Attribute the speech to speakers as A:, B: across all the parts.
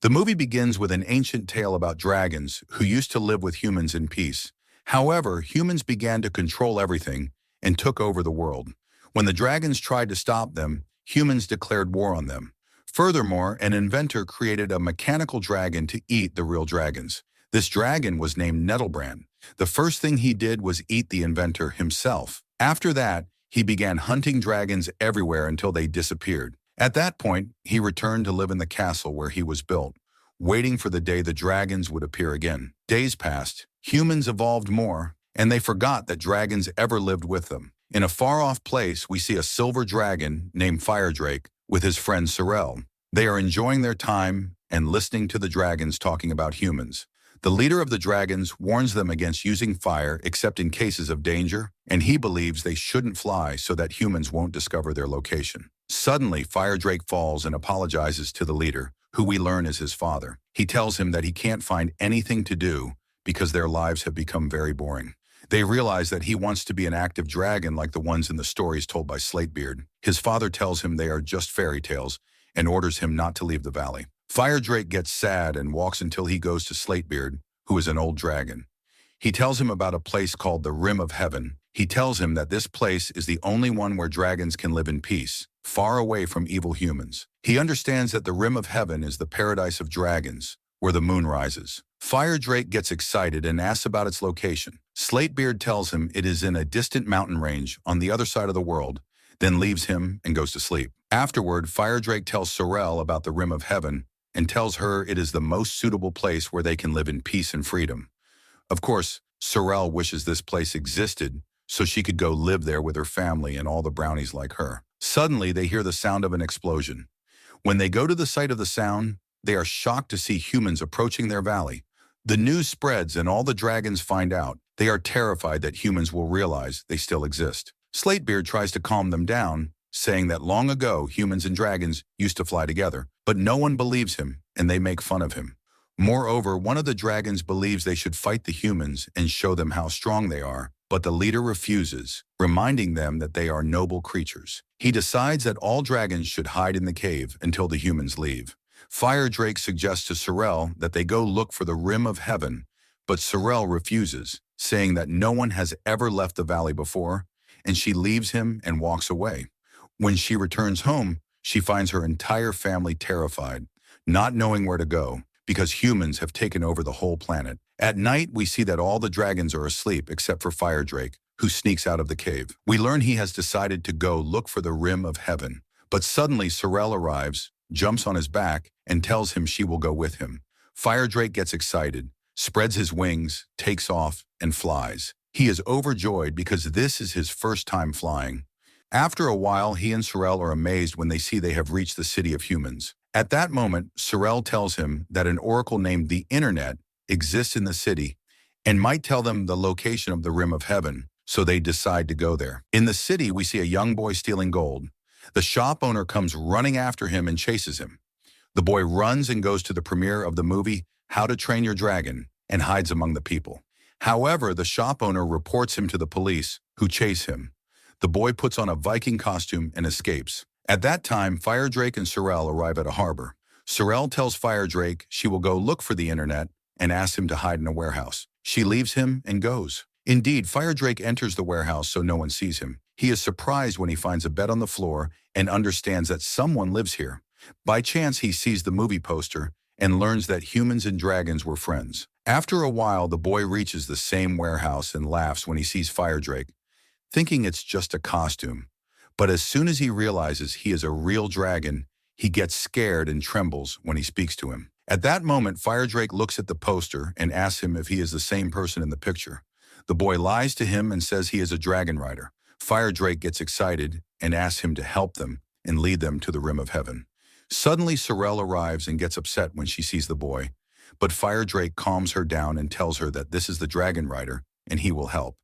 A: The movie begins with an ancient tale about dragons who used to live with humans in peace. However, humans began to control everything and took over the world. When the dragons tried to stop them, humans declared war on them. Furthermore, an inventor created a mechanical dragon to eat the real dragons. This dragon was named Nettlebrand. The first thing he did was eat the inventor himself. After that, he began hunting dragons everywhere until they disappeared. At that point, he returned to live in the castle where he was built, waiting for the day the dragons would appear again. Days passed, humans evolved more, and they forgot that dragons ever lived with them. In a far-off place, we see a silver dragon named Firedrake with his friend Sorrel. They are enjoying their time and listening to the dragons talking about humans. The leader of the dragons warns them against using fire except in cases of danger, and he believes they shouldn't fly so that humans won't discover their location. Suddenly, Firedrake falls and apologizes to the leader, who we learn is his father. He tells him that he can't find anything to do because their lives have become very boring. They realize that he wants to be an active dragon like the ones in the stories told by Slatebeard. His father tells him they are just fairy tales and orders him not to leave the valley. Firedrake gets sad and walks until he goes to Slatebeard, who is an old dragon. He tells him about a place called the Rim of Heaven. He tells him that this place is the only one where dragons can live in peace, far away from evil humans. He understands that the Rim of Heaven is the paradise of dragons, where the moon rises. Firedrake gets excited and asks about its location. Slatebeard tells him it is in a distant mountain range on the other side of the world, then leaves him and goes to sleep. Afterward, Firedrake tells Sorrel about the Rim of Heaven and tells her it is the most suitable place where they can live in peace and freedom. Of course, Sorrel wishes this place existed so she could go live there with her family and all the brownies like her. Suddenly, they hear the sound of an explosion. When they go to the site of the sound, they are shocked to see humans approaching their valley. The news spreads and all the dragons find out. They are terrified that humans will realize they still exist. Slatebeard tries to calm them down, saying that long ago humans and dragons used to fly together, but no one believes him and they make fun of him. Moreover, one of the dragons believes they should fight the humans and show them how strong they are, but the leader refuses, reminding them that they are noble creatures. He decides that all dragons should hide in the cave until the humans leave. Firedrake suggests to Sorrel that they go look for the Rim of Heaven, but Sorrel refuses, saying that no one has ever left the valley before, and she leaves him and walks away. When she returns home, she finds her entire family terrified, not knowing where to go, because humans have taken over the whole planet. At night, we see that all the dragons are asleep except for Firedrake, who sneaks out of the cave. We learn he has decided to go look for the Rim of Heaven, but suddenly Sorrel arrives, jumps on his back, and tells him she will go with him. Firedrake gets excited, spreads his wings, takes off, and flies. He is overjoyed because this is his first time flying. After a while, he and Sorrel are amazed when they see they have reached the city of humans. At that moment, Sorrel tells him that an oracle named the Internet exists in the city and might tell them the location of the Rim of Heaven, so they decide to go there. In the city, we see a young boy stealing gold. The shop owner comes running after him and chases him. The boy runs and goes to the premiere of the movie How to Train Your Dragon and hides among the people. However, the shop owner reports him to the police, who chase him. The boy puts on a Viking costume and escapes. At that time, Firedrake and Sorrel arrive at a harbor. Sorrel tells Firedrake she will go look for the Internet and asks him to hide in a warehouse. She leaves him and goes. Indeed, Firedrake enters the warehouse so no one sees him. He is surprised when he finds a bed on the floor and understands that someone lives here. By chance, he sees the movie poster and learns that humans and dragons were friends. After a while, the boy reaches the same warehouse and laughs when he sees Firedrake, thinking it's just a costume. But as soon as he realizes he is a real dragon, he gets scared and trembles when he speaks to him. At that moment, Firedrake looks at the poster and asks him if he is the same person in the picture. The boy lies to him and says he is a dragon rider. Firedrake gets excited and asks him to help them and lead them to the Rim of Heaven. Suddenly, Sorrel arrives and gets upset when she sees the boy, but Firedrake calms her down and tells her that this is the dragon rider and he will help.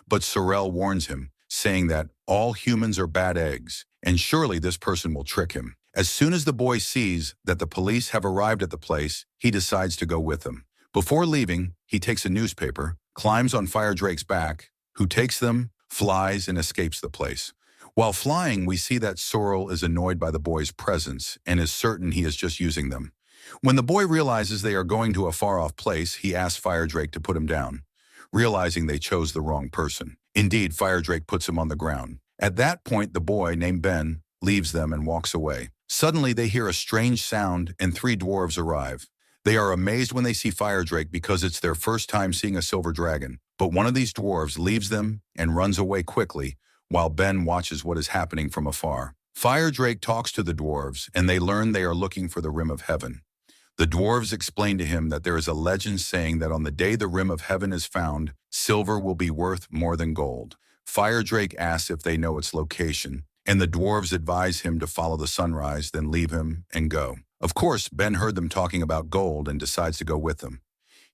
A: But Sorrel warns him, saying that all humans are bad eggs, and surely this person will trick him. As soon as the boy sees that the police have arrived at the place, he decides to go with them. Before leaving, he takes a newspaper, climbs on Firedrake's back, who takes them, flies, and escapes the place. While flying, we see that Sorrel is annoyed by the boy's presence and is certain he is just using them. When the boy realizes they are going to a far-off place, he asks Fire Drake to put him down, realizing they chose the wrong person. Indeed, Fire Drake puts him on the ground. At that point, the boy, named Ben, leaves them and walks away. Suddenly, they hear a strange sound and three dwarves arrive. They are amazed when they see Fire Drake because it's their first time seeing a silver dragon. But one of these dwarves leaves them and runs away quickly, while Ben watches what is happening from afar. Fire Drake talks to the dwarves, and they learn they are looking for the Rim of Heaven. The dwarves explain to him that there is a legend saying that on the day the Rim of Heaven is found, silver will be worth more than gold. Fire Drake asks if they know its location, and the dwarves advise him to follow the sunrise, then leave him and go. Of course, Ben heard them talking about gold and decides to go with them.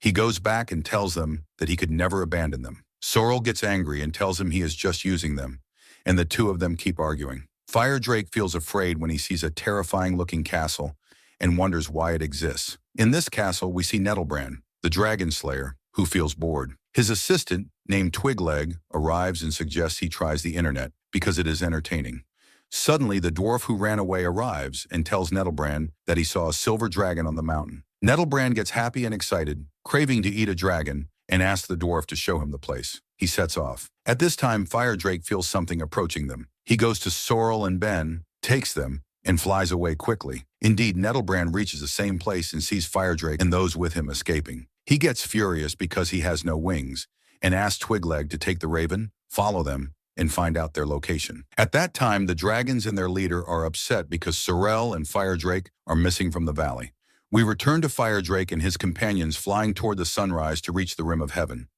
A: He goes back and tells them that he could never abandon them. Sorrel gets angry and tells him he is just using them, and the two of them keep arguing. Fire Drake feels afraid when he sees a terrifying-looking castle and wonders why it exists. In this castle, we see Nettlebrand, the dragon slayer, who feels bored. His assistant, named Twigleg, arrives and suggests he tries the internet because it is entertaining. Suddenly, the dwarf who ran away arrives and tells Nettlebrand that he saw a silver dragon on the mountain. Nettlebrand gets happy and excited, craving to eat a dragon, and asks the dwarf to show him the place. He sets off. At this time, Fire Drake feels something approaching them. He goes to Sorrel and Ben, takes them, and flies away quickly. Indeed, Nettlebrand reaches the same place and sees Fire Drake and those with him escaping. He gets furious because he has no wings, and asks Twigleg to take the raven, follow them, and find out their location. At that time, the dragons and their leader are upset because Sorrel and Fire Drake are missing from the valley. We return to Fire Drake and his companions flying toward the sunrise to reach the Rim of Heaven.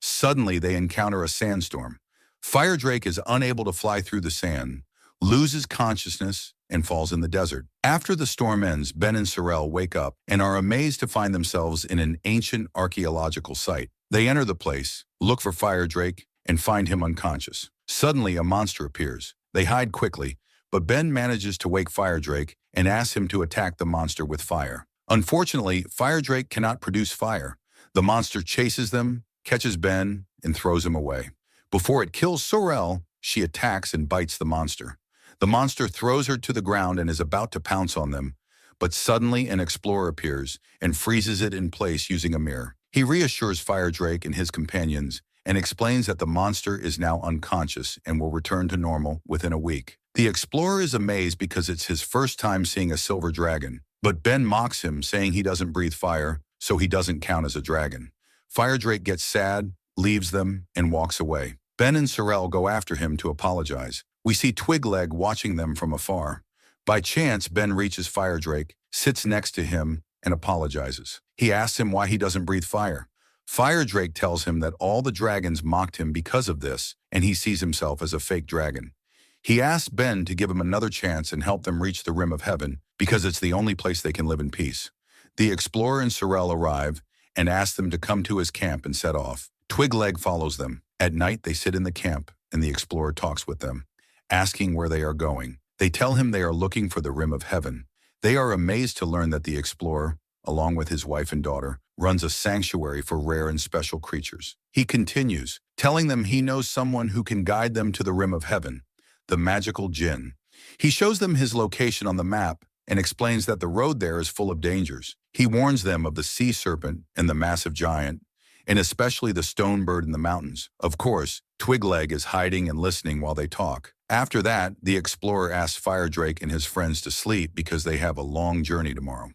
A: Suddenly, they encounter a sandstorm. Fire Drake is unable to fly through the sand, loses consciousness, and falls in the desert. After the storm ends, Ben and Sorrel wake up and are amazed to find themselves in an ancient archaeological site. They enter the place, look for Fire Drake, and find him unconscious. Suddenly, a monster appears. They hide quickly, but Ben manages to wake Fire Drake and asks him to attack the monster with fire. Unfortunately, Fire Drake cannot produce fire. The monster chases them, catches Ben, and throws him away. Before it kills Sorrel, she attacks and bites the monster. The monster throws her to the ground and is about to pounce on them, but suddenly an explorer appears and freezes it in place using a mirror. He reassures Fire Drake and his companions and explains that the monster is now unconscious and will return to normal within a week. The explorer is amazed because it's his first time seeing a silver dragon, but Ben mocks him, saying he doesn't breathe fire, so he doesn't count as a dragon. Fire Drake gets sad, leaves them, and walks away. Ben and Sorrel go after him to apologize. We see Twigleg watching them from afar. By chance, Ben reaches Fire Drake, sits next to him, and apologizes. He asks him why he doesn't breathe fire. Fire Drake tells him that all the dragons mocked him because of this, and he sees himself as a fake dragon. He asks Ben to give him another chance and help them reach the Rim of Heaven, because it's the only place they can live in peace. The explorer and Sorrel arrive and ask them to come to his camp and set off. Twigleg follows them. At night, they sit in the camp, and the explorer talks with them, asking where they are going. They tell him they are looking for the Rim of Heaven. They are amazed to learn that the explorer, along with his wife and daughter, runs a sanctuary for rare and special creatures. He continues, telling them he knows someone who can guide them to the Rim of Heaven, the magical Jinn. He shows them his location on the map and explains that the road there is full of dangers. He warns them of the sea serpent and the massive giant, and especially the stone bird in the mountains. Of course, Twigleg is hiding and listening while they talk. After that, the explorer asks Fire Drake and his friends to sleep because they have a long journey tomorrow.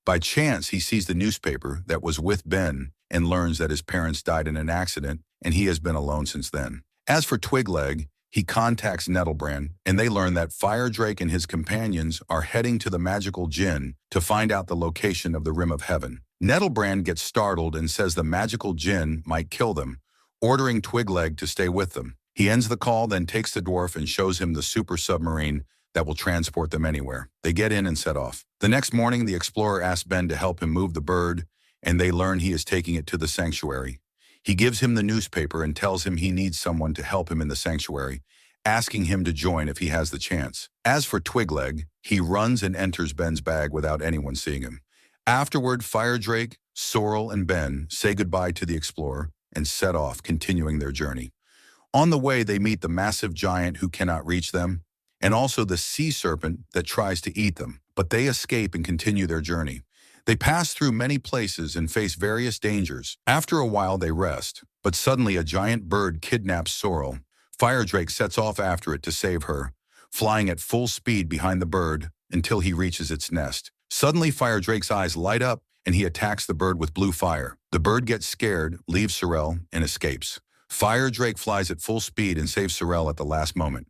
A: By chance, he sees the newspaper that was with Ben and learns that his parents died in an accident and he has been alone since then. As for Twigleg, he contacts Nettlebrand and they learn that Fire Drake and his companions are heading to the magical Jinn to find out the location of the Rim of Heaven. Nettlebrand gets startled and says the magical Jinn might kill them, ordering Twigleg to stay with them. He ends the call, then takes the dwarf and shows him the super submarine that will transport them anywhere. They get in and set off. The next morning, the explorer asks Ben to help him move the bird, and they learn he is taking it to the sanctuary. He gives him the newspaper and tells him he needs someone to help him in the sanctuary, asking him to join if he has the chance. As for Twigleg, he runs and enters Ben's bag without anyone seeing him. Afterward, Fire Drake, Sorrel, and Ben say goodbye to the explorer and set off, continuing their journey. On the way, they meet the massive giant who cannot reach them, and also the sea serpent that tries to eat them, but they escape and continue their journey. They pass through many places and face various dangers. After a while they rest, but suddenly a giant bird kidnaps Sorrel. Firedrake sets off after it to save her, flying at full speed behind the bird until he reaches its nest. Suddenly Firedrake's eyes light up and he attacks the bird with blue fire. The bird gets scared, leaves Sorrel, and escapes. Firedrake flies at full speed and saves Sorrel at the last moment.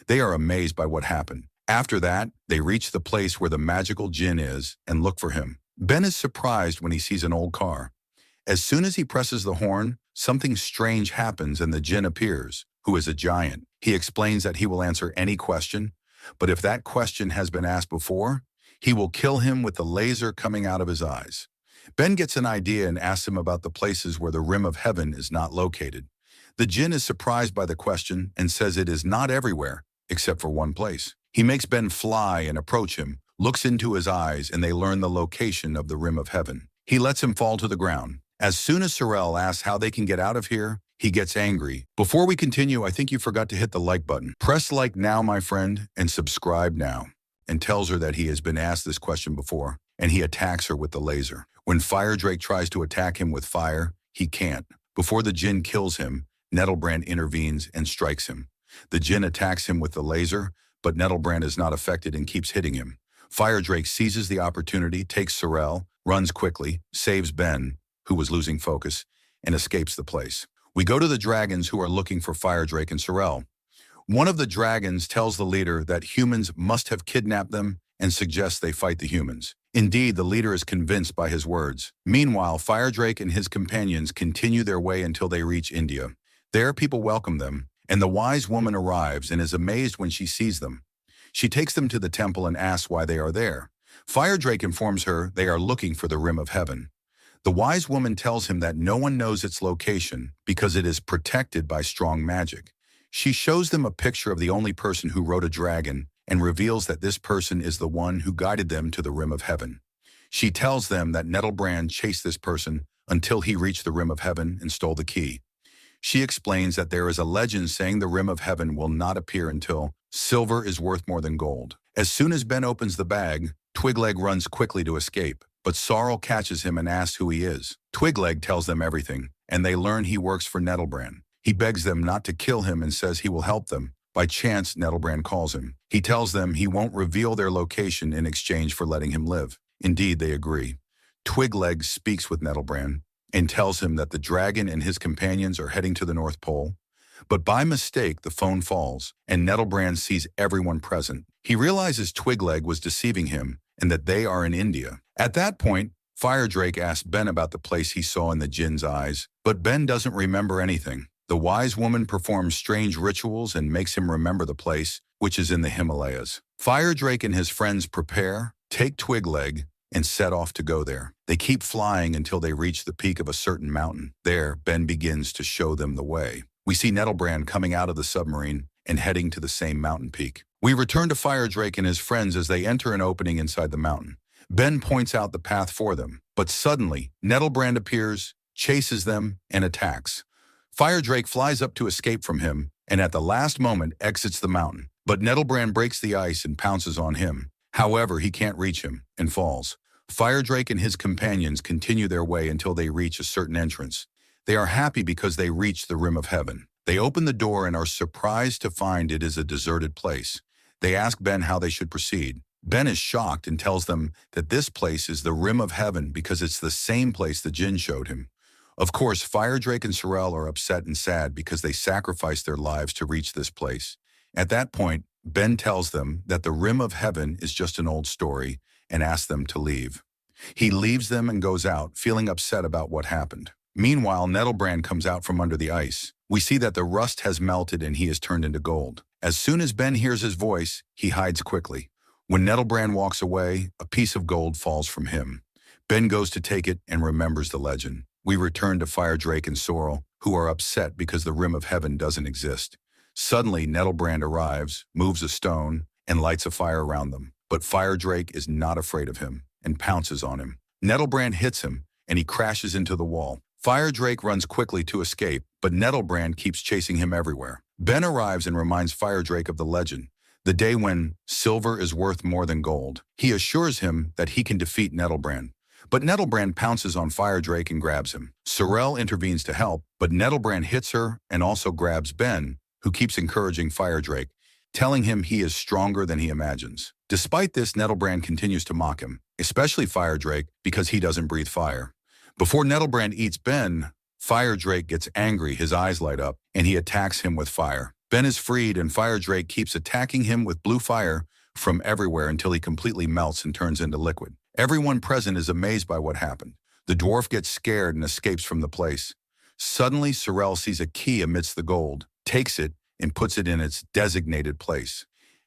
A: They are amazed by what happened. After that, they reach the place where the magical djinn is and look for him. Ben is surprised when he sees an old car. As soon as he presses the horn, something strange happens and the djinn appears, who is a giant. He explains that he will answer any question, but if that question has been asked before, he will kill him with the laser coming out of his eyes. Ben gets an idea and asks him about the places where the rim of heaven is not located. The djinn is surprised by the question and says it is not everywhere, except for one place. He makes Ben fly and approach him, looks into his eyes, and they learn the location of the rim of heaven. He lets him fall to the ground. As soon as Sorrel asks how they can get out of here, he gets angry. Before we continue, I think you forgot to hit the like button. Press like now, my friend, and subscribe now. And tells her that he has been asked this question before, and he attacks her with the laser. When Firedrake tries to attack him with fire, he can't. Before the djinn kills him, Nettlebrand intervenes and strikes him. The djinn attacks him with the laser, but Nettlebrand is not affected and keeps hitting him. Firedrake seizes the opportunity, takes Sorrel, runs quickly, saves Ben, who was losing focus, and escapes the place. We go to the dragons who are looking for Firedrake and Sorrel. One of the dragons tells the leader that humans must have kidnapped them and suggests they fight the humans. Indeed, the leader is convinced by his words. Meanwhile, Firedrake and his companions continue their way until they reach India. There, people welcome them, and the wise woman arrives and is amazed when she sees them. She takes them to the temple and asks why they are there. Firedrake informs her they are looking for the rim of heaven. The wise woman tells him that no one knows its location because it is protected by strong magic. She shows them a picture of the only person who rode a dragon and reveals that this person is the one who guided them to the rim of heaven. She tells them that Nettlebrand chased this person until he reached the rim of heaven and stole the key. She explains that there is a legend saying the rim of heaven will not appear until silver is worth more than gold. As soon as Ben opens the bag, Twigleg runs quickly to escape, but Sorrel catches him and asks who he is. Twigleg tells them everything, and they learn he works for Nettlebrand. He begs them not to kill him and says he will help them. By chance, Nettlebrand calls him. He tells them he won't reveal their location in exchange for letting him live. Indeed, they agree. Twigleg speaks with Nettlebrand and tells him that the dragon and his companions are heading to the North Pole. But by mistake, the phone falls, and Nettlebrand sees everyone present. He realizes Twigleg was deceiving him and that they are in India. At that point, Firedrake asks Ben about the place he saw in the djinn's eyes, but Ben doesn't remember anything. The wise woman performs strange rituals and makes him remember the place, which is in the Himalayas. Firedrake and his friends prepare, take Twigleg, and set off to go there. They keep flying until they reach the peak of a certain mountain. There, Ben begins to show them the way. We see Nettlebrand coming out of the submarine and heading to the same mountain peak. We return to Firedrake and his friends as they enter an opening inside the mountain. Ben points out the path for them, but suddenly, Nettlebrand appears, chases them, and attacks. Firedrake flies up to escape from him, and at the last moment exits the mountain. But Nettlebrand breaks the ice and pounces on him. However, he can't reach him, and falls. Firedrake and his companions continue their way until they reach a certain entrance. They are happy because they reach the rim of heaven. They open the door and are surprised to find it is a deserted place. They ask Ben how they should proceed. Ben is shocked and tells them that this place is the rim of heaven because it's the same place the djinn showed him. Of course, Firedrake and Sorrel are upset and sad because they sacrificed their lives to reach this place. At that point, Ben tells them that the rim of heaven is just an old story and asks them to leave. He leaves them and goes out, feeling upset about what happened. Meanwhile, Nettlebrand comes out from under the ice. We see that the rust has melted and he has turned into gold. As soon as Ben hears his voice, he hides quickly. When Nettlebrand walks away, a piece of gold falls from him. Ben goes to take it and remembers the legend. We return to Firedrake and Sorrel, who are upset because the rim of heaven doesn't exist. Suddenly, Nettlebrand arrives, moves a stone, and lights a fire around them. But Firedrake is not afraid of him and pounces on him. Nettlebrand hits him, and he crashes into the wall. Firedrake runs quickly to escape, but Nettlebrand keeps chasing him everywhere. Ben arrives and reminds Firedrake of the legend, the day when silver is worth more than gold. He assures him that he can defeat Nettlebrand. But Nettlebrand pounces on Firedrake and grabs him. Sorrel intervenes to help, but Nettlebrand hits her and also grabs Ben, who keeps encouraging Firedrake, telling him he is stronger than he imagines. Despite this, Nettlebrand continues to mock him, especially Firedrake, because he doesn't breathe fire. Before Nettlebrand eats Ben, Firedrake gets angry, his eyes light up, and he attacks him with fire. Ben is freed, and Firedrake keeps attacking him with blue fire from everywhere until he completely melts and turns into liquid. Everyone present is amazed by what happened. The dwarf gets scared and escapes from the place. Suddenly, Sorrel sees a key amidst the gold, takes it, and puts it in its designated place.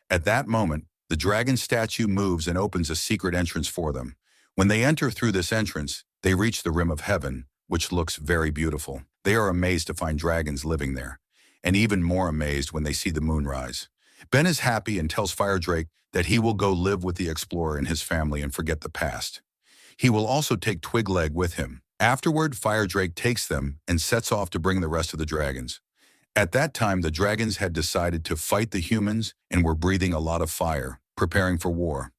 A: At that moment, the dragon statue moves and opens a secret entrance for them. When they enter through this entrance, they reach the rim of heaven, which looks very beautiful. They are amazed to find dragons living there, and even more amazed when they see the moon rise. Ben is happy and tells Firedrake that he will go live with the explorer and his family and forget the past. He will also take Twigleg with him. Afterward, Firedrake takes them and sets off to bring the rest of the dragons. At that time, the dragons had decided to fight the humans and were breathing a lot of fire, preparing for war.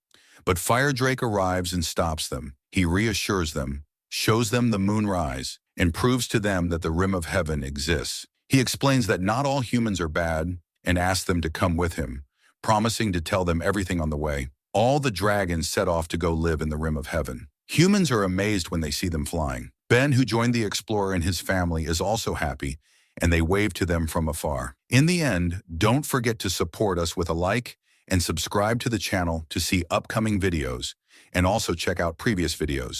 A: But Firedrake arrives and stops them. He reassures them, shows them the moon rise, and proves to them that the rim of heaven exists. He explains that not all humans are bad and asks them to come with him, promising to tell them everything on the way. All the dragons set off to go live in the rim of heaven. Humans are amazed when they see them flying. Ben, who joined the explorer and his family, is also happy, and they wave to them from afar. In the end, don't forget to support us with a like and subscribe to the channel to see upcoming videos, and also check out previous videos.